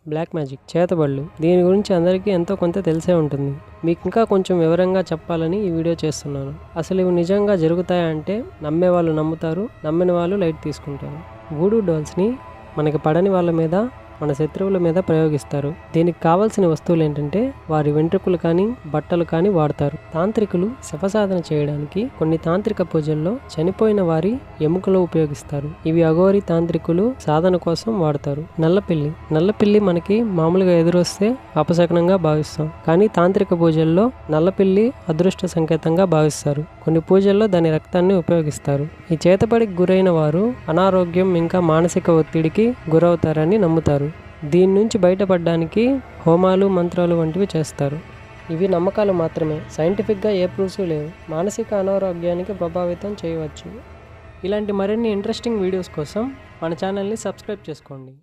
Black magic, చేతబడులు. దీని గురించి అందరికీ ఎంతో కొంత తెలిసే ఉంటుంది. మీకు ఇంకా కొంచెం వివరంగా చెప్పాలని ఈ వీడియో చేస్తున్నాను. అసలు ఇవి నిజంగా జరుగుతాయా అంటే నమ్మే వాళ్ళు నమ్ముతారు, నమ్మని వాళ్ళు లైట్ తీసుకుంటారు. వూడూ డాల్స్ని మనకి పడని వాళ్ళ మీద, మన శత్రువుల మీద ప్రయోగిస్తారు. దీనికి కావాల్సిన వస్తువులు ఏంటంటే వారి వెంట్రుకలు కానీ బట్టలు కానీ వాడతారు. తాంత్రికులు శవసాధన చేయడానికి కొన్ని తాంత్రిక పూజల్లో చనిపోయిన వారి ఎముకలు ఉపయోగిస్తారు. ఇవి అఘోరి తాంత్రికులు సాధన కోసం వాడతారు. నల్లపిల్లి మనకి మామూలుగా ఎదురొస్తే అపశకనంగా భావిస్తాం, కానీ తాంత్రిక పూజల్లో నల్లపిల్లి అదృష్ట సంకేతంగా భావిస్తారు. కొన్ని పూజల్లో దాని రక్తాన్ని ఉపయోగిస్తారు. ఈ చేతబడికి గురైన వారు అనారోగ్యం ఇంకా మానసిక ఒత్తిడికి గురవుతారని నమ్ముతారు. దీని నుంచి బయటపడడానికి హోమాలు, మంత్రాలు వంటివి చేస్తారు. ఇవి నమ్మకాలు మాత్రమే, సైంటిఫిక్గా ఏ ప్రూఫ్స్ లేవు. మానసిక అనారోగ్యానికి ప్రభావితం చేయవచ్చు. ఇలాంటి మరిన్ని ఇంట్రెస్టింగ్ వీడియోస్ కోసం మన ఛానల్ని సబ్స్క్రైబ్ చేసుకోండి.